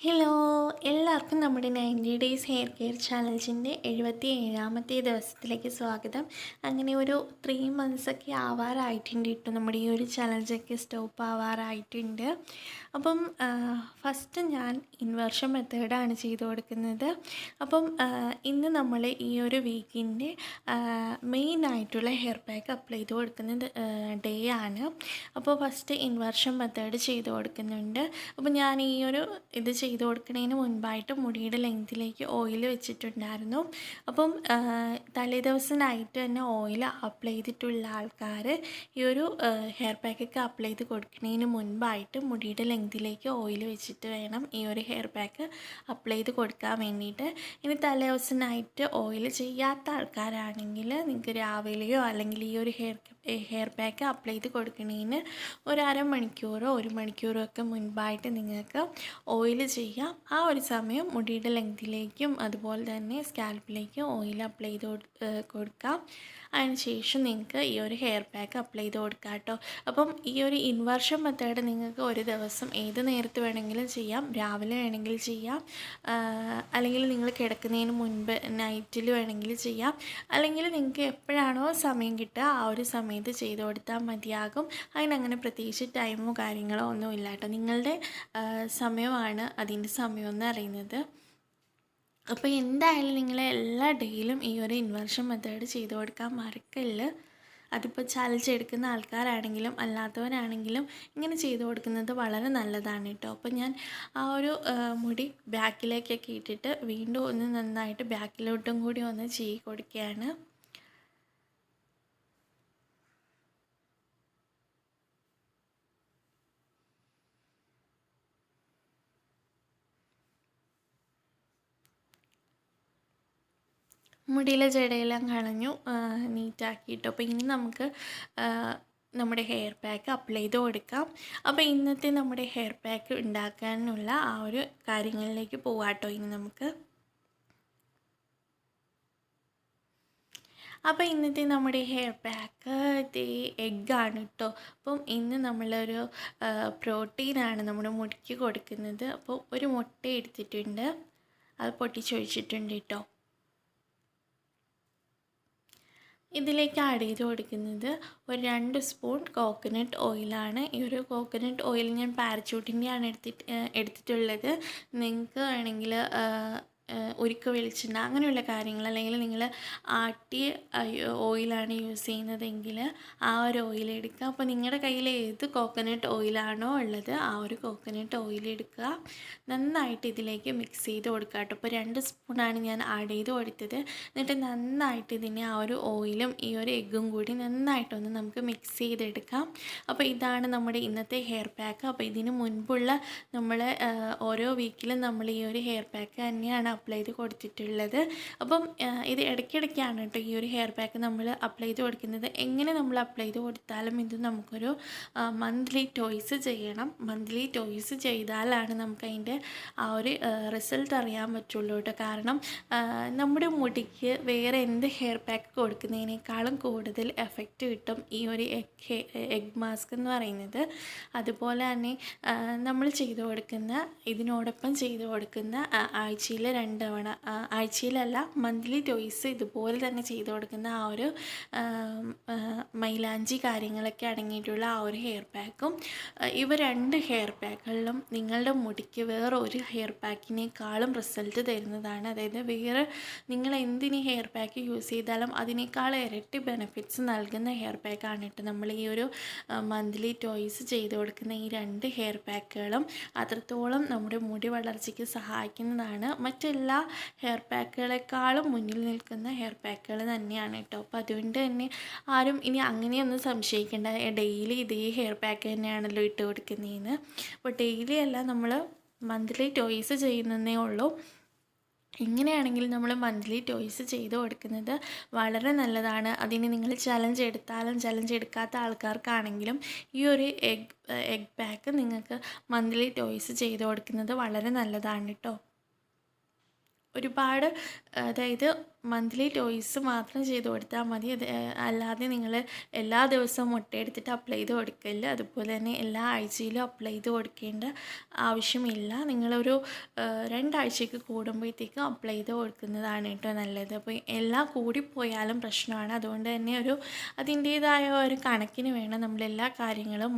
Hello, എല്ലാവർക്കും നമ്മുടെ 90 days hair care ചാലഞ്ചിൻ്റെ 77ാമത്തെ ദിവസത്തിലേക്ക് സ്വാഗതം. അങ്ങനെ ഒരു 3 മന്ത്സൊക്കെ ആവാറായിട്ടുണ്ട് കേട്ടോ. നമ്മുടെ ഈ ഒരു ചലഞ്ചൊക്കെ സ്റ്റോപ്പ് ആവാറായിട്ടുണ്ട്. അപ്പം ഫസ്റ്റ് ഞാൻ ഇൻവേർഷൻ മെത്തേഡാണ് ചെയ്ത് കൊടുക്കുന്നത്. അപ്പം ഇന്ന് നമ്മൾ ഈ ഒരു വീക്കിൻ്റെ മെയിനായിട്ടുള്ള ഹെയർ പാക്ക് അപ്ലൈ ചെയ്ത് കൊടുക്കുന്ന ഡേ ആണ്. അപ്പോൾ ഫസ്റ്റ് ഇൻവേർഷൻ മെത്തേഡ് ചെയ്ത് കൊടുക്കുന്നുണ്ട്. അപ്പോൾ ഞാൻ ഈ ഒരു ഇത് ചെയ്ത് കൊടുക്കുന്നതിന് മുൻപായിട്ട് മുടിയുടെ ലെങ്തിലേക്ക് ഓയിൽ വെച്ചിട്ടുണ്ടായിരുന്നു. അപ്പം തലേദിവസമായിട്ട് തന്നെ ഓയിൽ അപ്ലൈ ചെയ്തിട്ടുള്ള ആൾക്കാർ ഈ ഒരു ഹെയർ പാക്കൊക്കെ അപ്ലൈ ചെയ്ത് കൊടുക്കുന്നതിന് മുൻപായിട്ട് മുടിയുടെ ലെങ്തിലേക്ക് ഓയിൽ വെച്ചിട്ട് വേണം ഈ ഒരു ഹെയർ പാക്ക് അപ്ലൈ ചെയ്ത് കൊടുക്കാൻ വേണ്ടിയിട്ട്. ഇനി തലേദിവസമായിട്ട് ഓയിൽ ചെയ്യാത്ത ആൾക്കാരാണെങ്കിൽ നിങ്ങൾക്ക് രാവിലെയോ അല്ലെങ്കിൽ ഈ ഒരു ഹെയർ പാക്ക് അപ്ലൈ ചെയ്ത് കൊടുക്കുന്നതിന് ഒരു അരമണിക്കൂറോ 1 മണിക്കൂറോ ഒക്കെ മുൻപായിട്ട് നിങ്ങൾക്ക് ഓയിൽ ചെയ്യാം. ആ ഒരു സമയം മുടിയുടെ ലെങ്തിലേക്കും അതുപോലെ തന്നെ സ്കാൽപ്പിലേക്കും ഓയിൽ അപ്ലൈ ചെയ്ത് കൊടുക്കാം. അതിനുശേഷം നിങ്ങൾക്ക് ഈ ഒരു ഹെയർ പാക്ക് അപ്ലൈ ചെയ്ത് കൊടുക്കാം കേട്ടോ. അപ്പം ഈ ഒരു ഇൻവേർഷൻ മെത്തേഡ് നിങ്ങൾക്ക് ഒരു ദിവസം ഏത് നേരത്ത് വേണമെങ്കിലും ചെയ്യാം. രാവിലെ വേണമെങ്കിൽ ചെയ്യാം, അല്ലെങ്കിൽ നിങ്ങൾ കിടക്കുന്നതിന് മുൻപ് നൈറ്റിൽ വേണമെങ്കിൽ ചെയ്യാം, അല്ലെങ്കിൽ നിങ്ങൾക്ക് എപ്പോഴാണോ സമയം കിട്ടുക ആ ഒരു സമയത്ത് ചെയ്ത് കൊടുത്താൽ മതിയാകും. അതിനങ്ങനെ പ്രത്യേകിച്ച് ടൈമോ കാര്യങ്ങളോ ഒന്നും ഇല്ല കേട്ടോ. നിങ്ങളുടെ സമയമാണ് അതിൻ്റെ സമയമെന്ന് അറിയുന്നത്. അപ്പോൾ എന്തായാലും നിങ്ങൾ എല്ലാ ഡേയിലും ഈ ഒരു ഇൻവേർഷൻ മെത്തേഡ് ചെയ്ത് കൊടുക്കാൻ മറക്കല്ല. അതിപ്പോൾ ചാലഞ്ച് എടുക്കുന്ന ആൾക്കാരാണെങ്കിലും അല്ലാത്തവരാണെങ്കിലും ഇങ്ങനെ ചെയ്ത് കൊടുക്കുന്നത് വളരെ നല്ലതാണ് കേട്ടോ. അപ്പോൾ ഞാൻ ആ ഒരു മുടി ബാക്കിലേക്കൊക്കെ ഇട്ടിട്ട് വീണ്ടും ഒന്ന് നന്നായിട്ട് ബാക്കിലോട്ടും കൂടി ഒന്ന് ചെയ്ത് കൊടുക്കുകയാണ്. മുടിയിലെ ജടയെല്ലാം കളഞ്ഞു നീറ്റാക്കിയിട്ടു. അപ്പോൾ ഇനി നമുക്ക് നമ്മുടെ ഹെയർ പാക്ക് അപ്ലൈ ചെയ്ത് കൊടുക്കാം. അപ്പോൾ ഇന്നത്തെ നമ്മുടെ ഹെയർ പാക്ക് ഉണ്ടാക്കാനുള്ള ആ ഒരു കാര്യങ്ങളിലേക്ക് പോവാട്ടോ ഇനി നമുക്ക്. അപ്പോൾ ഇന്നത്തെ നമ്മുടെ ഹെയർ പാക്ക് എഗ്ഗാണ് കേട്ടോ. അപ്പം ഇന്ന് നമ്മളൊരു പ്രോട്ടീനാണ് നമ്മുടെ മുടിക്ക് കൊടുക്കുന്നത്. അപ്പോൾ ഒരു മുട്ട എടുത്തിട്ടുണ്ട്, അത് പൊട്ടിച്ചൊഴിച്ചിട്ടുണ്ട് കേട്ടോ. ഇതിലേക്ക് ആഡ് ചെയ്ത് കൊടുക്കുന്നത് ഒരു 2 സ്പൂൺ കോക്കനട്ട് ഓയിലാണ്. ഈ ഒരു കോക്കനട്ട് ഓയിൽ ഞാൻ പാരച്യൂട്ടിൻ്റെയാണ് എടുത്തിട്ടുള്ളത്. നിങ്ങൾക്ക് വേണമെങ്കിൽ ഉരുക്ക് വെളിച്ചെണ്ണ അങ്ങനെയുള്ള കാര്യങ്ങൾ, അല്ലെങ്കിൽ നിങ്ങൾ ആട്ടിയ ഓയിലാണ് യൂസ് ചെയ്യുന്നതെങ്കിൽ ആ ഒരു ഓയിൽ എടുക്കുക. അപ്പോൾ നിങ്ങളുടെ കയ്യിൽ ഏത് കോക്കനട്ട് ഓയിലാണോ ഉള്ളത് ആ ഒരു കോക്കനട്ട് ഓയിൽ എടുക്കുക. നന്നായിട്ട് ഇതിലേക്ക് മിക്സ് ചെയ്ത് കൊടുക്കുക കേട്ടോ. അപ്പോൾ 2 സ്പൂണാണ് ഞാൻ ആഡ് ചെയ്ത് കൊടുത്തത്. എന്നിട്ട് നന്നായിട്ട് ഇതിനെ ആ ഒരു ഓയിലും ഈ ഒരു എഗ്ഗും കൂടി നന്നായിട്ടൊന്ന് നമുക്ക് മിക്സ് ചെയ്തെടുക്കാം. അപ്പോൾ ഇതാണ് നമ്മുടെ ഇന്നത്തെ ഹെയർ പാക്ക്. അപ്പോൾ ഇതിന് മുൻപുള്ള നമ്മൾ ഓരോ വീക്കിലും നമ്മൾ ഈ ഒരു ഹെയർ പാക്ക് തന്നെയാണ് അപ്ലൈ ചെയ്ത് കൊടുത്തിട്ടുള്ളത്. അപ്പം ഇത് ഇടയ്ക്കിടയ്ക്കാണ് കേട്ടോ ഈ ഒരു ഹെയർ പാക്ക് നമ്മൾ അപ്ലൈ ചെയ്ത് കൊടുക്കുന്നത്. എങ്ങനെ നമ്മൾ അപ്ലൈ ചെയ്ത് കൊടുത്താലും ഇത് നമുക്കൊരു മന്ത്ലി ടോയ്സ് ചെയ്യണം. മന്ത്ലി ടോയ്സ് ചെയ്താലാണ് നമുക്കതിൻ്റെ ആ ഒരു റിസൾട്ട് അറിയാൻ പറ്റുള്ളൂ കേട്ടോ. കാരണം നമ്മുടെ മുടിക്ക് വേറെ എന്ത് ഹെയർ പാക്ക് കൊടുക്കുന്നതിനേക്കാളും കൂടുതൽ എഫക്റ്റ് കിട്ടും ഈ ഒരു എഗ് മാസ്ക് എന്ന് പറയുന്നത്. അതുപോലെ തന്നെ നമ്മൾ ചെയ്ത് കൊടുക്കുന്ന ഇതിനോടൊപ്പം ചെയ്ത് കൊടുക്കുന്ന ആഴ്ചയിൽ 2 തവണ, ആഴ്ചയിലല്ല മന്ത്ലി ടോയ്സ് ഇതുപോലെ തന്നെ ചെയ്ത് കൊടുക്കുന്ന ആ ഒരു മൈലാഞ്ചി കാര്യങ്ങളൊക്കെ അടങ്ങിയിട്ടുള്ള ആ ഒരു ഹെയർ പാക്കും, ഇവ 2 ഹെയർ പാക്കുകളിലും നിങ്ങളുടെ മുടിക്ക് വേറെ ഒരു ഹെയർ പാക്കിനേക്കാളും റിസൾട്ട് തരുന്നതാണ്. അതായത് വേറെ നിങ്ങൾ എന്തിന് ഹെയർ പാക്ക് യൂസ് ചെയ്താലും അതിനേക്കാൾ ഇരട്ടി ബെനിഫിറ്റ്സ് നൽകുന്ന ഹെയർ പാക്കാണ് കേട്ടോ നമ്മൾ ഈ ഒരു മന്ത്ലി ടോയ്സ് ചെയ്ത് കൊടുക്കുന്ന ഈ 2 ഹെയർ പാക്കുകളും. അത്രത്തോളം നമ്മുടെ മുടി വളർച്ചയ്ക്ക് സഹായിക്കുന്നതാണ്. മറ്റെല്ലാ ഹെയർ പാക്കുകളെക്കാളും മുന്നിൽ നിൽക്കുന്ന ഹെയർ പാക്കുകൾ തന്നെയാണ് കേട്ടോ. അപ്പോൾ അതുകൊണ്ട് തന്നെ ആരും ഇനി അങ്ങനെയൊന്നും സംശയിക്കേണ്ട, ഡെയിലി ഇതേ ഹെയർ പാക്ക് തന്നെയാണല്ലോ ഇട്ട് കൊടുക്കുന്നതെന്ന്. അപ്പോൾ ഡെയിലി അല്ല, നമ്മൾ മന്ത്ലി ടോയ്സ് ചെയ്യുന്നതേ ഉള്ളൂ. ഇങ്ങനെയാണെങ്കിൽ നമ്മൾ മന്ത്ലി ടോയ്സ് ചെയ്ത് കൊടുക്കുന്നത് വളരെ നല്ലതാണ്. അതിന് നിങ്ങൾ ചലഞ്ച് എടുത്താലും ചലഞ്ച് എടുക്കാത്ത ആൾക്കാർക്കാണെങ്കിലും ഈ ഒരു എഗ് പാക്ക് നിങ്ങൾക്ക് മന്ത്ലി ടോയ്സ് ചെയ്ത് കൊടുക്കുന്നത് വളരെ നല്ലതാണ് കേട്ടോ. ഒരുപാട് അതായത് മന്ത്ലി ടോയ്സ് മാത്രം ചെയ്ത് കൊടുത്താൽ മതി. അത് അല്ലാതെ നിങ്ങൾ എല്ലാ ദിവസവും മുട്ടയെടുത്തിട്ട് അപ്ലൈ ചെയ്ത് കൊടുക്കില്ല. അതുപോലെ തന്നെ എല്ലാ ആഴ്ചയിലും അപ്ലൈ ചെയ്ത് കൊടുക്കേണ്ട ആവശ്യമില്ല. നിങ്ങളൊരു 2 ആഴ്ചയ്ക്ക് കൂടുമ്പോഴത്തേക്കും അപ്ലൈ ചെയ്ത് കൊടുക്കുന്നതാണ് കേട്ടോ നല്ലത്. അപ്പോൾ എല്ലാം കൂടിപ്പോയാലും പ്രശ്നമാണ്. അതുകൊണ്ട് തന്നെ അതിൻ്റേതായ ഒരു കണക്കിന് വേണം നമ്മളെല്ലാ കാര്യങ്ങളും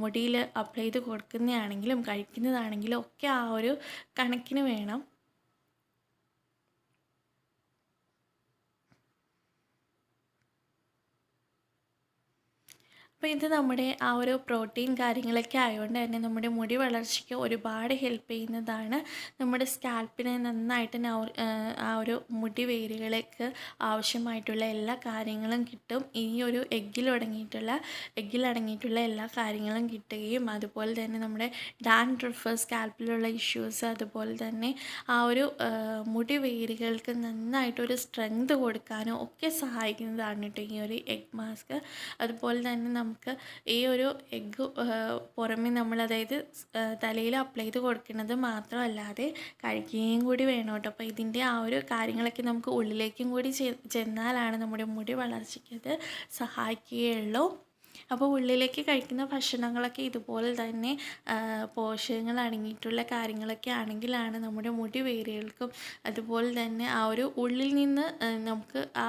മുടിയിൽ അപ്ലൈ ചെയ്ത് കൊടുക്കുന്നതാണെങ്കിലും കഴിക്കുന്നതാണെങ്കിലും ഒക്കെ ആ ഒരു കണക്കിന് വേണം. അപ്പോൾ ഇത് നമ്മുടെ ആ ഒരു പ്രോട്ടീൻ കാര്യങ്ങളൊക്കെ ആയതുകൊണ്ട് തന്നെ നമ്മുടെ മുടി വളർച്ചയ്ക്ക് ഒരുപാട് ഹെൽപ്പ് ചെയ്യുന്നതാണ്. നമ്മുടെ സ്കാൽപ്പിനെ നന്നായിട്ട് ആ ഒരു മുടി വേരുകളേക്ക് ആവശ്യമായിട്ടുള്ള എല്ലാ കാര്യങ്ങളും കിട്ടും. ഈ ഒരു എഗ്ഗിലടങ്ങിയിട്ടുള്ള എല്ലാ കാര്യങ്ങളും കിട്ടുകയും അതുപോലെ തന്നെ നമ്മുടെ ഡാൻഡ്രഫ്, സ്കാൽപ്പിലുള്ള ഇഷ്യൂസ്, അതുപോലെ തന്നെ ആ ഒരു മുടി വേരുകൾക്ക് നന്നായിട്ടൊരു സ്ട്രെങ്ത് കൊടുക്കാനും ഒക്കെ സഹായിക്കുന്നതാണ് കേട്ടോ ഈ ഒരു എഗ് മാസ്ക്. അതുപോലെ തന്നെ നമുക്ക് ഈ ഒരു എഗ്ഗ് പുറമെ നമ്മൾ അതായത് തലയിൽ അപ്ലൈ ചെയ്ത് കൊടുക്കുന്നത് മാത്രമല്ലാതെ കഴിക്കുകയും കൂടി വേണം കേട്ടോ. അപ്പോൾ ഇതിൻ്റെ ആ ഒരു കാര്യങ്ങളൊക്കെ നമുക്ക് ഉള്ളിലേക്കും കൂടി ചെന്നാലാണ് നമ്മുടെ മുടി വളർച്ചയ്ക്ക് അത് സഹായിക്കുകയുള്ളൂ. അപ്പോൾ ഉള്ളിലേക്ക് കഴിക്കുന്ന ഭക്ഷണങ്ങളൊക്കെ ഇതുപോലെ തന്നെ പോഷകങ്ങൾ അടങ്ങിയിട്ടുള്ള കാര്യങ്ങളൊക്കെ ആണെങ്കിലാണ് നമ്മുടെ മുടി വേരുകൾക്കും അതുപോലെ തന്നെ ആ ഒരു ഉള്ളിൽ നിന്ന് നമുക്ക് ആ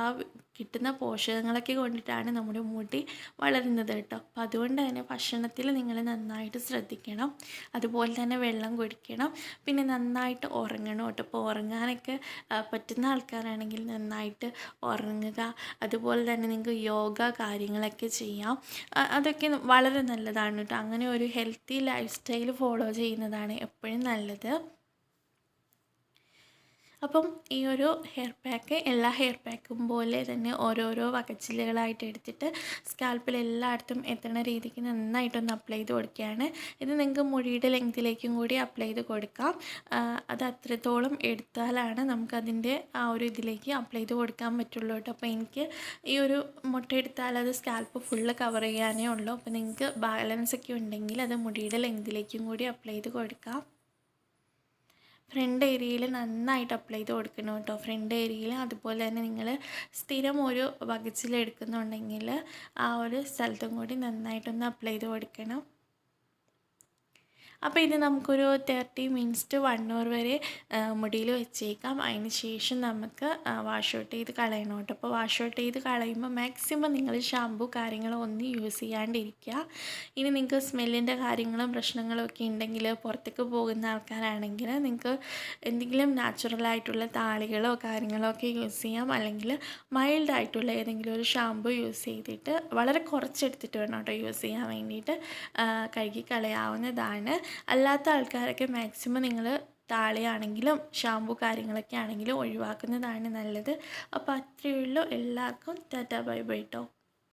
കിട്ടുന്ന പോഷകങ്ങളൊക്കെ കൊണ്ടിട്ടാണ് നമ്മുടെ മുടി വളരുന്നത് കേട്ടോ. അപ്പോൾ അതുകൊണ്ട് തന്നെ ഭക്ഷണത്തിൽ നിങ്ങൾ നന്നായിട്ട് ശ്രദ്ധിക്കണം. അതുപോലെ തന്നെ വെള്ളം കുടിക്കണം. പിന്നെ നന്നായിട്ട് ഉറങ്ങണം കേട്ടോ. അപ്പോൾ ഉറങ്ങാനൊക്കെ പറ്റുന്ന ആൾക്കാരാണെങ്കിൽ നന്നായിട്ട് ഉറങ്ങുക. അതുപോലെ തന്നെ നിങ്ങൾക്ക് യോഗ കാര്യങ്ങളൊക്കെ ചെയ്യാം. അതൊക്കെ വളരെ നല്ലതാണ് കേട്ടോ. അങ്ങനെ ഒരു ഹെൽത്തി ലൈഫ് സ്റ്റൈൽ ഫോളോ ചെയ്യുന്നതാണ് എപ്പോഴും നല്ലത്. അപ്പം ഈ ഒരു ഹെയർ പാക്ക് എല്ലാ ഹെയർ പാക്കും പോലെ തന്നെ ഓരോരോ വകച്ചിലുകളായിട്ട് എടുത്തിട്ട് സ്കാൽപ്പിൽ എല്ലായിടത്തും എത്തുന്ന രീതിക്ക് നന്നായിട്ടൊന്ന് അപ്ലൈ ചെയ്ത് കൊടുക്കുകയാണ്. ഇത് നിങ്ങൾക്ക് മുടിയുടെ ലെങ്തിലേക്കും കൂടി അപ്ലൈ ചെയ്ത് കൊടുക്കാം. അത് അത്രത്തോളം എടുത്താലാണ് നമുക്കതിൻ്റെ ആ ഒരു ഇതിലേക്ക് അപ്ലൈ ചെയ്ത് കൊടുക്കാൻ പറ്റുള്ളൂ കേട്ടോ. അപ്പോൾ എനിക്ക് ഈ ഒരു മുട്ട എടുത്താൽ അത് സ്കാൽപ്പ് ഫുള്ള് കവർ ചെയ്യാനേ ഉള്ളൂ. അപ്പോൾ നിങ്ങൾക്ക് ബാലൻസ് ഒക്കെ ഉണ്ടെങ്കിൽ അത് മുടിയുടെ ലെങ്തിലേക്കും കൂടി അപ്ലൈ ചെയ്ത് കൊടുക്കാം. ഫ്രണ്ട് ഏരിയയിൽ നന്നായിട്ട് അപ്ലൈ ചെയ്ത് കൊടുക്കണം കേട്ടോ. ഫ്രണ്ട് ഏരിയയിൽ അതുപോലെ തന്നെ നിങ്ങൾ സ്ഥിരം ഒരു വകച്ചിലെടുക്കുന്നുണ്ടെങ്കിൽ ആ ഒരു സ്ഥലത്തും കൂടി നന്നായിട്ടൊന്ന് അപ്ലൈ ചെയ്ത് കൊടുക്കണം. അപ്പോൾ ഇത് നമുക്കൊരു 30 മിനിറ്റ്സ് ടു 1 hour വരെ മുടിയിൽ വെച്ചേക്കാം. അതിന് ശേഷം നമുക്ക് വാഷ് ഔട്ട് ചെയ്ത് കളയണം കേട്ടോ. അപ്പോൾ വാഷ് ഔട്ട് ചെയ്ത് കളയുമ്പോൾ മാക്സിമം നിങ്ങൾ ഷാമ്പു കാര്യങ്ങളോ ഒന്നും യൂസ് ചെയ്യാണ്ടിരിക്കുക. ഇനി നിങ്ങൾക്ക് സ്മെല്ലിൻ്റെ കാര്യങ്ങളും പ്രശ്നങ്ങളും ഒക്കെ ഉണ്ടെങ്കിൽ പുറത്തേക്ക് പോകുന്ന ആൾക്കാരാണെങ്കിൽ നിങ്ങൾക്ക് എന്തെങ്കിലും നാച്ചുറലായിട്ടുള്ള താളികളോ കാര്യങ്ങളോ ഒക്കെ യൂസ് ചെയ്യാം. അല്ലെങ്കിൽ മൈൽഡായിട്ടുള്ള ഏതെങ്കിലും ഒരു ഷാമ്പു യൂസ് ചെയ്തിട്ട് വളരെ കുറച്ചെടുത്തിട്ട് വേണം കേട്ടോ യൂസ് ചെയ്യാൻ വേണ്ടിയിട്ട് കഴുകി കളയാവുന്നതാണ്. അല്ലാത്ത ആൾക്കാരൊക്കെ മാക്സിമം നിങ്ങൾ താളിയാണെങ്കിലും ഷാമ്പു കാര്യങ്ങളൊക്കെ ആണെങ്കിലും ഒഴിവാക്കുന്നതാണ് നല്ലത്. അപ്പോൾ അത്രയേ ഉള്ളൂ. എല്ലാവർക്കും ടാറ്റാ ബൈ ബൈ കേട്ടോ.